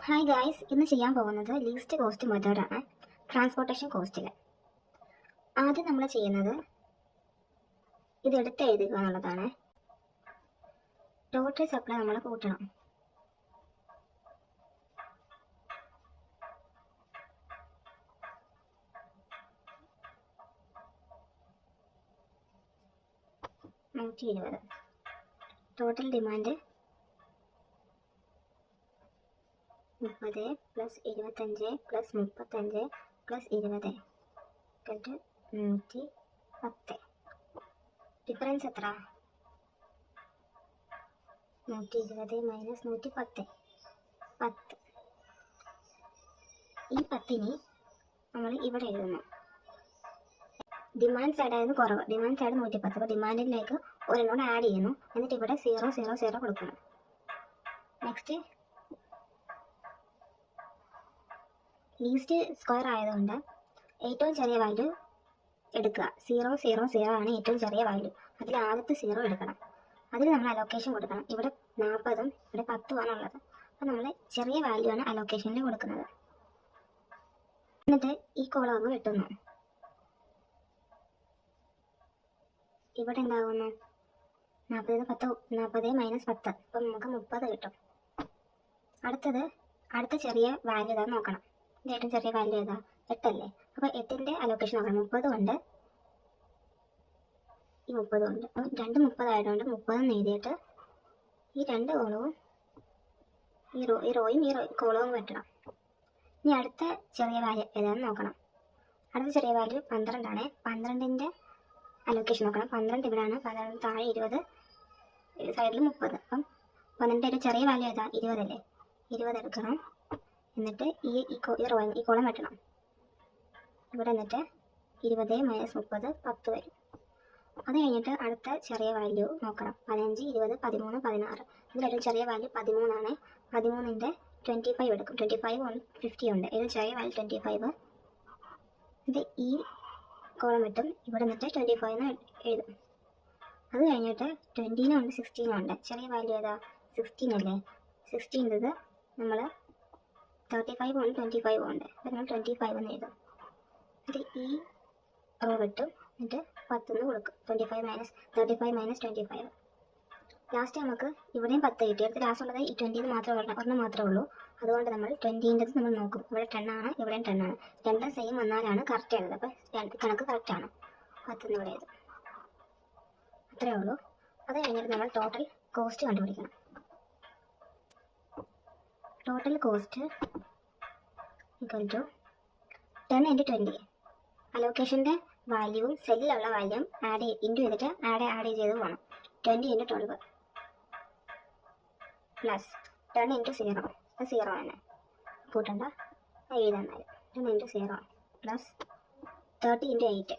Hi guys, ഇന്ന് ചെയ്യാൻ പോകുന്നത് ലീസ്റ്റ് കോസ്റ്റ് മെത്തേഡാണ്. ട്രാൻസ്പോർട്ടേഷൻ കോസ്റ്റിൽ ആദ്യം നമ്മൾ ചെയ്യുന്നത് ഇതെടുത്ത് എഴുതുക എന്നുള്ളതാണ്. ടോട്ടൽ സപ്ലൈ നമ്മൾ കൂട്ടണം. Total demand 30 plus 25 plus 35 plus 20 110. Difference എത്ര? 120 മൈനസ് 110, 10. ഈ 10നെ നമ്മൾ ഇവിടെ എഴുതുന്നു. ഡിമാൻഡ് സൈഡായിരുന്നു കുറവ്, ഡിമാൻഡ് സൈഡ് 110. അപ്പോൾ ഡിമാൻഡിലേക്ക് ഒരെണ്ണോട് ആഡ് ചെയ്യുന്നു. എന്നിട്ട് ഇവിടെ 0 0 0 കൊടുക്കുന്നു. നെക്സ്റ്റ് ലീസ്റ്റ് സ്ക്വയർ ആയതുകൊണ്ട് ഏറ്റവും ചെറിയ വാല്യൂ എടുക്കുക. 0 0 0 ആണ് ഏറ്റവും ചെറിയ വാല്യൂ. അതിൽ ആദ്യത്തെ 0 എടുക്കണം. അതിൽ നമ്മൾ അലോക്കേഷൻ കൊടുക്കണം. ഇവിടെ 40ഉം ഇവിടെ 10ഉം ആണുള്ളത്. അപ്പോൾ നമ്മൾ ചെറിയ വാല്യൂ ആണ് അലോക്കേഷനിൽ കൊടുക്കുന്നത്. എന്നിട്ട് ഈ കോളം അങ്ങ് വെട്ടുന്നു. ഇവിടെ എന്താകുന്നു? 40 മൈനസ് 10, അപ്പം നമുക്ക് 30 കിട്ടും. അടുത്ത ചെറിയ വാല്യൂ ഏതാ നോക്കണം. ഇത് ഏറ്റവും ചെറിയ വാല്യൂ ഏതാ? 8 അല്ലേ? അപ്പോൾ 8ന്റെ അലോക്കേഷൻ നോക്കണം. 30 ഉണ്ട്, ഈ 30 ഉണ്ട്. അപ്പം 2 30 ആയതുകൊണ്ട് 30 എഴുതിയിട്ട് ഈ 2 കോളവും ഈ റോയും ഈ കോളവും വെട്ടണം. ഇനി അടുത്ത ചെറിയ വാല്യൂ ഏതാണെന്ന് നോക്കണം. അടുത്ത ചെറിയ വാല്യൂ 12 ആണ്. 12ന്റെ അലോക്കേഷൻ നോക്കണം. 12 ഇവിടെയാണ്, 12 താഴെ 20, സൈഡിൽ 30. അപ്പം 12ന്റെ ഒരു ചെറിയ വാല്യൂ ഏതാ? 20 അല്ലേ? 20 എടുക്കണം. എന്നിട്ട് ഈ കോളം വെട്ടണം. ഇവിടെ എന്നിട്ട് 20 മൈനസ് 30 10 വരും. അത് കഴിഞ്ഞിട്ട് അടുത്ത ചെറിയ വാല്യൂ നോക്കണം. 15 20 13 16. ഇതിലൊരു ചെറിയ വാല്യൂ 13 ആണ്. 13ന്റെ 25 എടുക്കും. 25 50 ഉണ്ട്. ഇതിൽ ചെറിയ വാല്യൂ 25. ഇത് ഈ കോളം വെട്ടും. ഇവിടെ നിന്നിട്ട് 25 എന്ന് എഴുതും. അത് കഴിഞ്ഞിട്ട് 20 ഉണ്ട് 16 ഉണ്ട്. ചെറിയ വാല്യൂ ഏതാ? 16 അല്ലേ? 16 നമ്മൾ 35 ഉണ്ട് 25 ഉണ്ട്. അപ്പോൾ നമ്മൾ 25 എന്ന് എഴുതും. എന്നിട്ട് ഈ റോ വെട്ടും. എന്നിട്ട് 10 എന്ന് കൊടുക്കും. 35 മൈനസ് 25. ലാസ്റ്റ് നമുക്ക് ഇവിടെയും 10 കിട്ടി. അടുത്ത് ലാസ്റ്റ് ഉള്ളത് ഈ 20 ഒരെണ്ണം മാത്രമേ ഉള്ളൂ. അതുകൊണ്ട് നമ്മൾ 20ൻ്റെത് നമ്മൾ നോക്കും. ഇവിടെ 10 ആണ്, ഇവിടെയും 10 ആണ്. രണ്ടും സെയിം വന്നാലാണ് കറക്റ്റ് ആയത്. അപ്പോൾ കണക്ക് കറക്റ്റാണ്. 10 എന്ന് ഇവിടെ എഴുതും. അത്രയേ ഉള്ളൂ. അത് കഴിഞ്ഞിട്ട് നമ്മൾ ടോട്ടൽ കോസ്റ്റ് കണ്ടുപിടിക്കണം. Total cost equal to 10 × 20. അലോക്കേഷൻ്റെ വാല്യൂവും സെല്ലിലുള്ള വാല്യൂവും ഇൻറ്റു ചെയ്തിട്ട് ആഡ് ചെയ്ത് പോകണം. 20 × 12 പ്ലസ് 10 × 0, 0 തന്നെ കൂട്ടണ്ട, എഴുതാൻ. 10 × 0 പ്ലസ് 30 × 8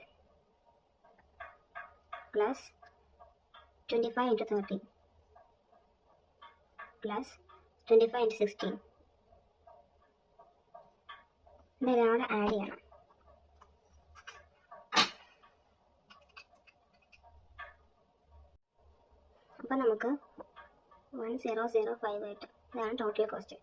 പ്ലസ് 25 × 30 പ്ലസ് 25 × 16. ഇതെല്ലാം കൂടെ ആഡ് ചെയ്യണം. അപ്പോൾ നമുക്ക് 1005 കിട്ടും. ഇതാണ് ടോട്ടൽ കോസ്റ്റ്.